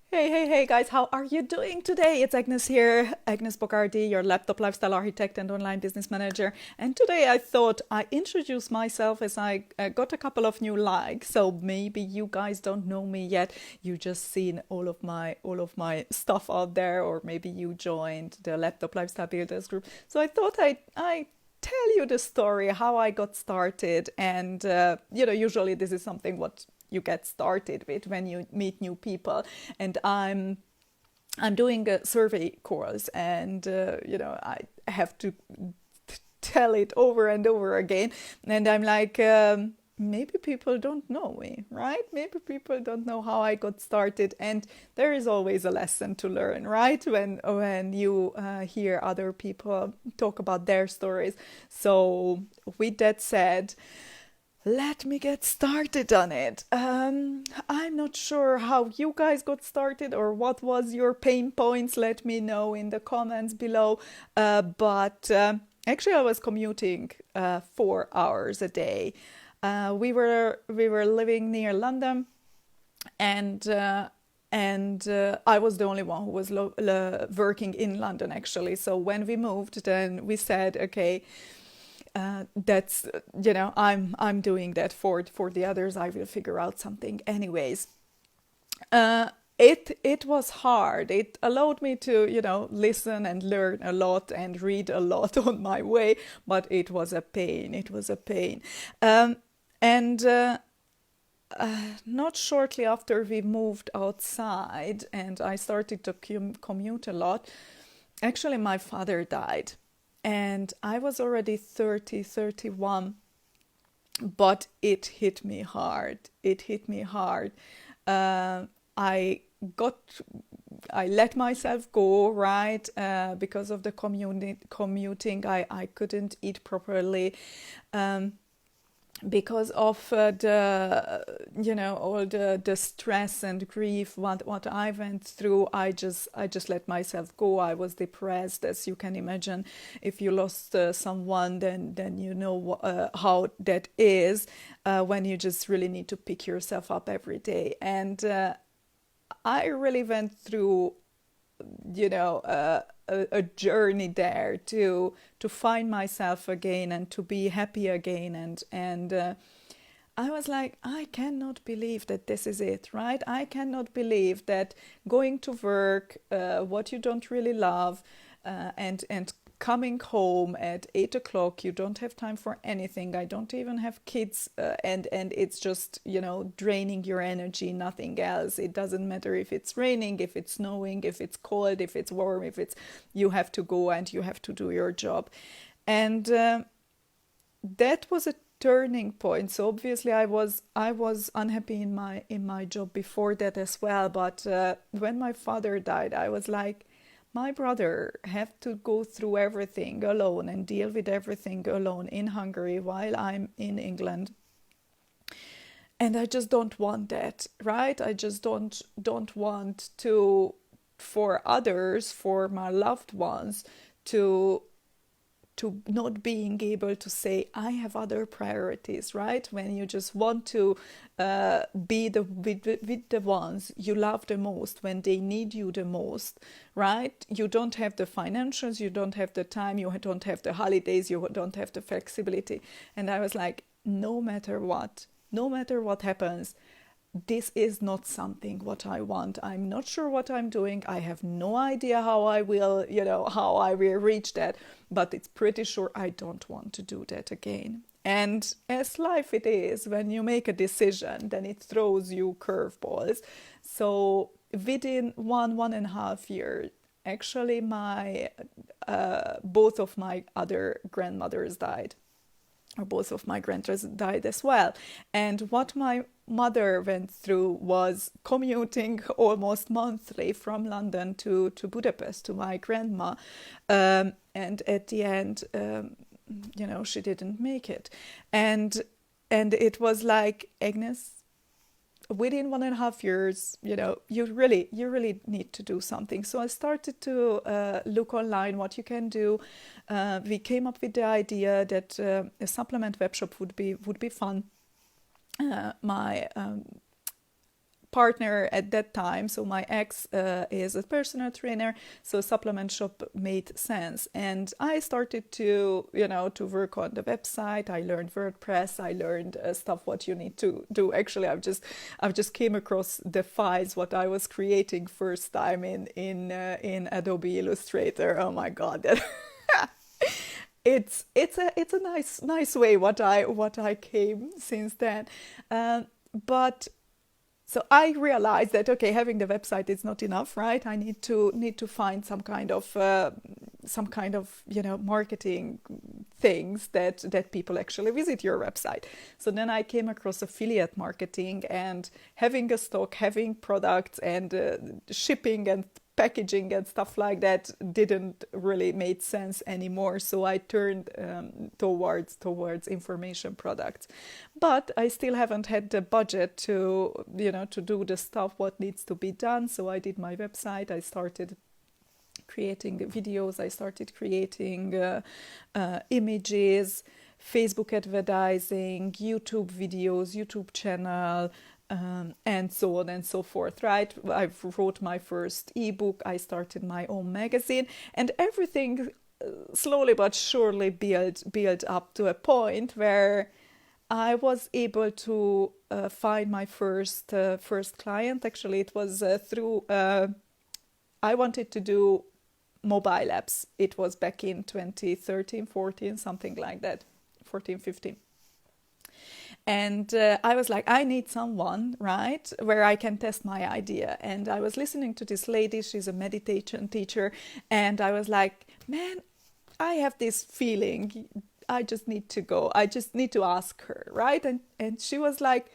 Hey guys, how are you doing today? It's Agnes here, Agnes Bogardi, your laptop lifestyle architect and online business manager. And today I thought I introduce myself as I got a couple of new likes. So maybe you guys don't know me yet. You just seen all of my stuff out there, or maybe you joined the laptop lifestyle builders group. So I thought I tell you the story how I got started, and usually this is something what you get started with when you meet new people. And I'm doing a survey course, and I have to tell it over and over again. And I'm like, maybe people don't know me, right? Maybe people don't know how I got started, and there is always a lesson to learn, right? When you hear other people talk about their stories. So with that said, let me get started on it. I'm not sure how you guys got started or what was your pain points. Let me know in the comments below. But actually, I was commuting 4 hours a day. We were living near London, and I was the only one who was working in London actually. So when we moved, then we said, okay, that's I'm doing that for the others. I will figure out something anyways. It was hard. It allowed me to listen and learn a lot and read a lot on my way, but it was a pain. It was a pain. And not shortly after we moved outside and I started to commute a lot, actually my father died, and I was already 30, 31, but it hit me hard. It hit me hard. I got, I let myself go, right? Because of the commuting, I couldn't eat properly. Um, because of all the stress and grief what I went through. I just let myself go. I was depressed, as you can imagine. If you lost someone, then you know how that is, when you just really need to pick yourself up every day. And I really went through a journey there to find myself again and to be happy again. And I was like, I cannot believe that this is it, right? I cannot believe that going to work, what you don't really love, and coming home at 8 o'clock, you don't have time for anything. I don't even have kids, and it's just draining your energy, nothing else. It doesn't matter if it's raining, if it's snowing, if it's cold, if it's warm, if it's you have to go and you have to do your job. And that was a turning point. So obviously I was unhappy in my job before that as well. But when my father died, I was like, my brother have to go through everything alone and deal with everything alone in Hungary while I'm in England. And I just don't want that, right? I just don't want to, for others, for my loved ones, to not being able to say I have other priorities, right? When you just want to be with the ones you love the most when they need you the most, right? You don't have the financials, you don't have the time, you don't have the holidays, you don't have the flexibility. And I was like, no matter what happens, this is not something what I want. I'm not sure what I'm doing. I have no idea how I will reach that, but it's pretty sure I don't want to do that again. And as life it is, when you make a decision, then it throws you curveballs. So within 1.5 years, actually my both of my other grandmothers died, or both of my grandparents died as well. And what my mother went through was commuting almost monthly from London to Budapest to my grandma. And at the end, she didn't make it. And it was like, Agnes, within 1.5 years, you really need to do something. So I started to look online what you can do. We came up with the idea that a supplement web shop would be fun. My partner at that time, so my ex is a personal trainer, so supplement shop made sense. And I started to, to work on the website. I learned WordPress. I learned stuff what you need to do. Actually, I've just came across the files what I was creating first time in Adobe Illustrator. Oh my God, that it's a nice way what I came since then. But so I realized that, okay, having the website is not enough, right? I need to find some kind of marketing things that people actually visit your website. So then I came across affiliate marketing, and having a stock, having products, and shipping and packaging and stuff like that didn't really make sense anymore. So I turned towards information products. But I still haven't had the budget to do the stuff what needs to be done. So I did my website. I started creating videos. I started creating images, Facebook advertising, YouTube videos, YouTube channel, and so on and so forth, right? I wrote my first ebook. I started my own magazine, and everything slowly but surely built up to a point where I was able to find my first client. Actually, it was through I wanted to do mobile apps. It was back in 2013, 14, something like that, 14, 15. And I was like, I need someone, right, where I can test my idea. And I was listening to this lady. She's a meditation teacher. And I was like, man, I have this feeling. I just need to go. I just need to ask her, right? And she was like,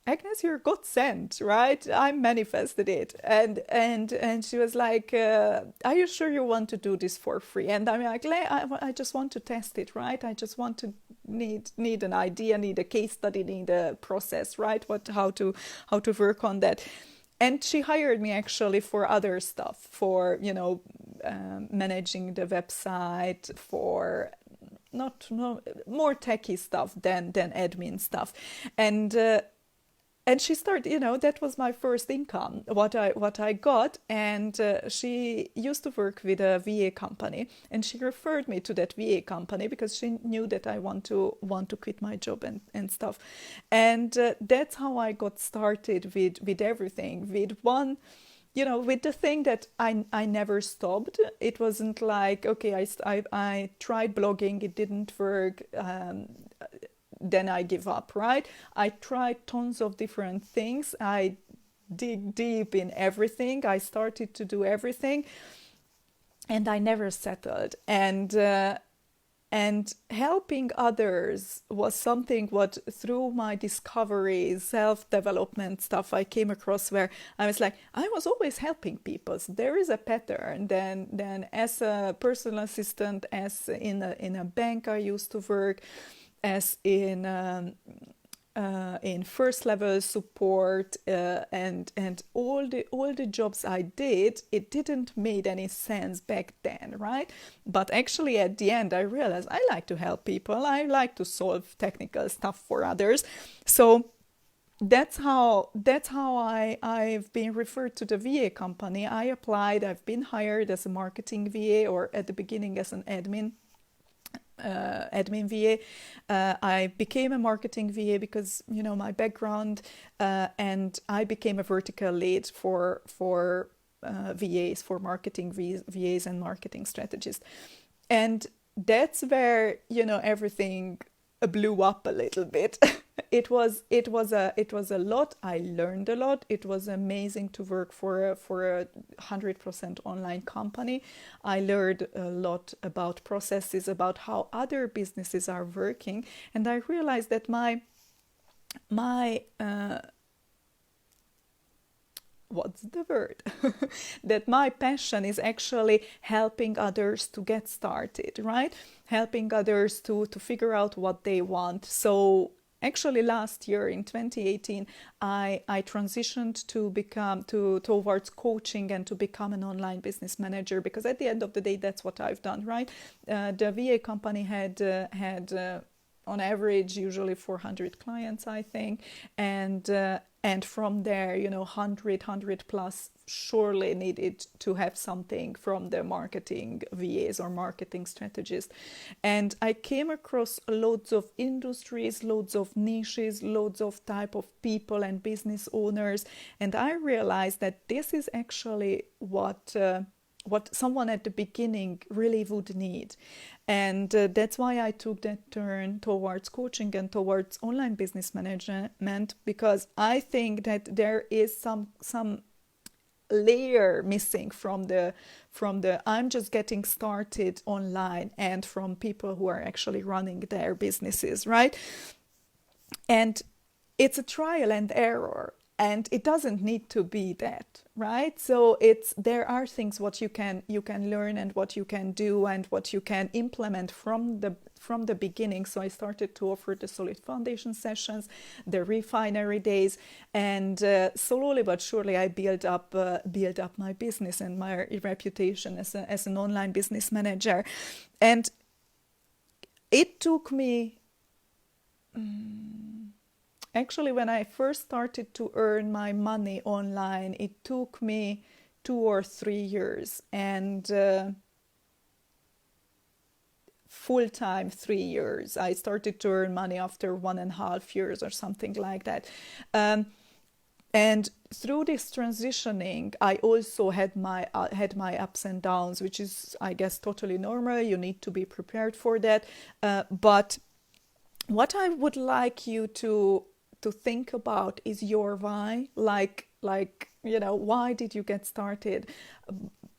Agnes, you're God sent, right? I manifested it. And she was like, are you sure you want to do this for free? And I'm like, I just want to test it, right? I just want to need an idea, need a case study, need a process, right? How to work on that. And she hired me actually for other stuff, for, managing the website, for more techie stuff than admin stuff. And she started, that was my first income, what I got. And she used to work with a VA company, and she referred me to that VA company because she knew that I want to quit my job and stuff. And that's how I got started with everything. With one, with the thing that I never stopped. It wasn't like, okay, I tried blogging, it didn't work. Then I give up, right? I tried tons of different things. I dig deep in everything. I started to do everything, and I never settled. And helping others was something what, through my discovery, self-development stuff, I came across, where I was like, I was always helping people. So there is a pattern. Then as a personal assistant, as in a bank I used to work, as in first level support, and all the jobs I did, it didn't make any sense back then, right? But actually at the end I realized I like to help people. I like to solve technical stuff for others. So that's how I've been referred to the VA company. I applied. I've been hired as a marketing VA, or at the beginning as an admin VA. I became a marketing VA because my background, and I became a vertical lead for VAs, for marketing VAs and marketing strategists. And that's where everything blew up a little bit. It was a lot. I learned a lot. It was amazing to work for a 100% online company. I learned a lot about processes, about how other businesses are working, and I realized that my what's the word? That my passion is actually helping others to get started, right? Helping others to figure out what they want. So actually last year in 2018, I transitioned towards coaching and to become an online business manager, because at the end of the day, that's what I've done, right? The VA company had on average usually 400 clients, I think, and And from there, 100 plus surely needed to have something from the marketing VAs or marketing strategists. And I came across loads of industries, loads of niches, loads of type of people and business owners. And I realized that this is actually what someone at the beginning really would need. And that's why I took that turn towards coaching and towards online business management, because I think that there is some layer missing from the I'm just getting started online, and from people who are actually running their businesses, right? And it's a trial and error, and it doesn't need to be that, right? So there are things what you can learn, and what you can do, and what you can implement from the beginning. So I started to offer the solid foundation sessions, the refinery days, and slowly but surely I built up my business and my reputation as an online business manager. And it took me, actually, when I first started to earn my money online, it took me 2 or 3 years, and full time 3 years. I started to earn money after 1.5 years or something like that. And through this transitioning, I also had my ups and downs, which is, I guess, totally normal. You need to be prepared for that. But what I would like you to think about is your why. Like why did you get started?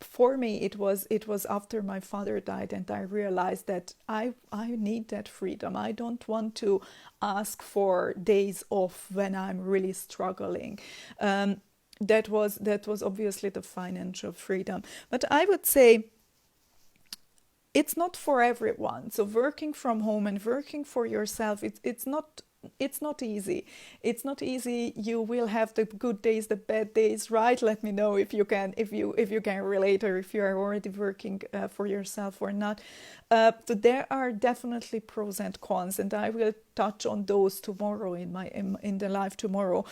For me, it was after my father died, and I realized that I need that freedom. I don't want to ask for days off when I'm really struggling. That was obviously the financial freedom, but I would say it's not for everyone. So working from home and working for yourself, it's not easy. It's not easy. You will have the good days, the bad days, right? Let me know if you can relate, or if you are already working for yourself or not. So there are definitely pros and cons, and I will touch on those tomorrow in the live tomorrow.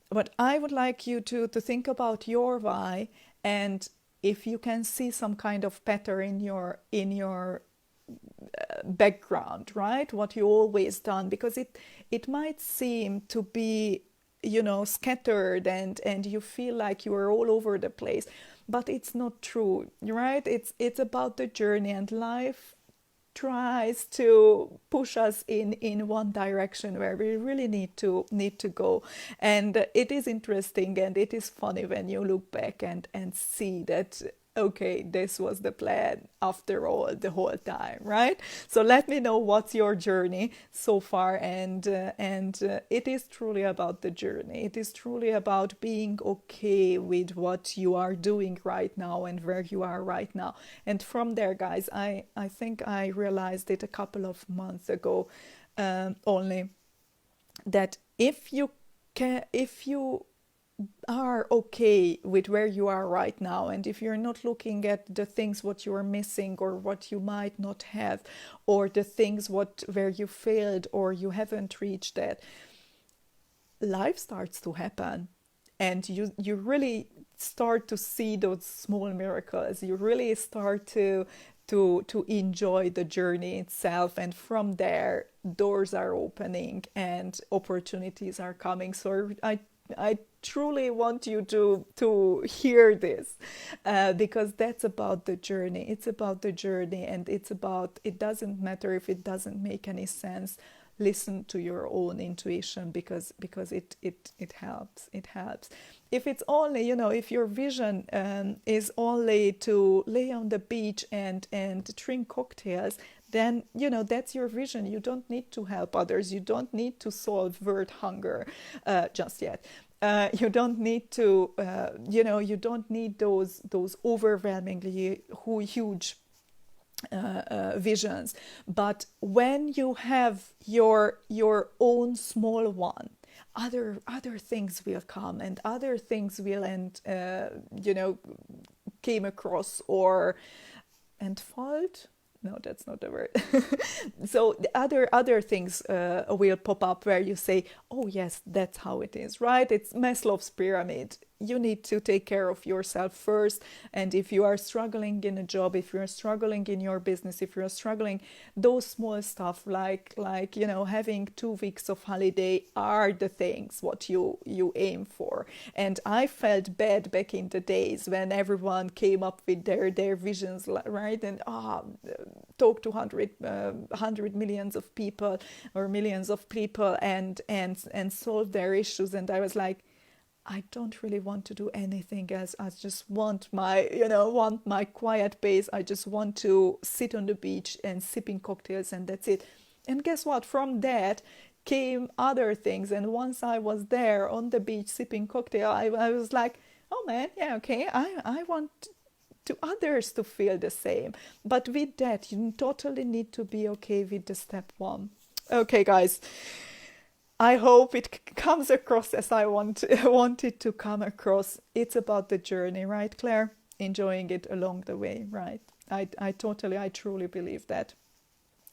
But I would like you to think about your why, and if you can see some kind of pattern in your background, right? What you always done, because it might seem to be, scattered, and you feel like you are all over the place, but it's not true, right? It's about the journey, and life tries to push us in one direction where we really need to go. And it is interesting, and it is funny when you look back and see that, okay, this was the plan after all, the whole time, right? So let me know what's your journey so far. And it is truly about the journey. It is truly about being okay with what you are doing right now and where you are right now. And from there, guys, I think I realized it a couple of months ago, only, that if you are okay with where you are right now, and if you're not looking at the things what you are missing, or what you might not have, or the things where you failed or you haven't reached that, life starts to happen, and you really start to see those small miracles. You really start to enjoy the journey itself, and from there doors are opening and opportunities are coming. So I truly want you to hear this, because that's about the journey. It's about the journey, and it doesn't matter if it doesn't make any sense. Listen to your own intuition, because it helps. If it's only, if your vision is only to lay on the beach and drink cocktails, then that's your vision. You don't need to help others. You don't need to solve world hunger just yet. You don't need to, you don't need those overwhelmingly huge visions. But when you have your own small one, other things will come, and other things will came across or unfold. no, that's not the word. So the other things will pop up where you say, oh yes, that's how it is, right? It's Maslow's pyramid. You need to take care of yourself first. And if you are struggling in a job, if you're struggling in your business, if you're struggling, those small stuff like having 2 weeks of holiday are the things what you aim for. And I felt bad back in the days when everyone came up with their visions, right? And talk to 100 millions of people or millions of people and solve their issues. And I was like, I don't really want to do anything else. I just want my quiet base. I just want to sit on the beach and sipping cocktails, and that's it. And guess what? From that came other things. And once I was there on the beach sipping cocktail, I was like, oh man, yeah, okay. I want to others to feel the same. But with that, you totally need to be okay with the step one. Okay, guys. I hope it comes across as I want it to come across. It's about the journey, right, Claire? Enjoying it along the way, right? I truly believe that.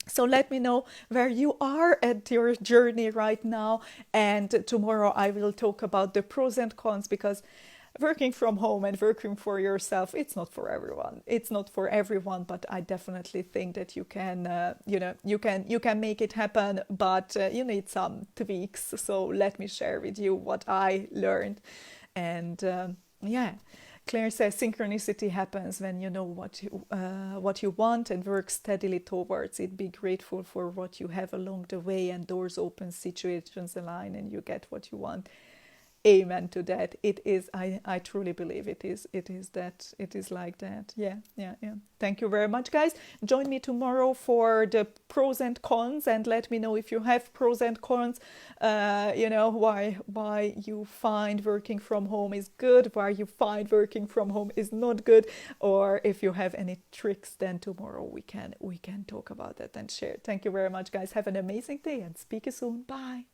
So let me know where you are at your journey right now. And tomorrow I will talk about the pros and cons, because working from home and working for yourself, it's not for everyone. It's not for everyone, but I definitely think that you can, you can make it happen, but you need some tweaks. So let me share with you what I learned. And yeah, Claire says synchronicity happens when you know what you want and work steadily towards it. Be grateful for what you have along the way, and doors open, situations align, and you get what you want. Amen to that. It is, I truly believe it is that, it is like that. Yeah. Thank you very much, guys. Join me tomorrow for the pros and cons, and let me know if you have pros and cons, why you find working from home is good, why you find working from home is not good, or if you have any tricks. Then tomorrow we can talk about that and share. Thank you very much, guys. Have an amazing day and speak you soon. Bye.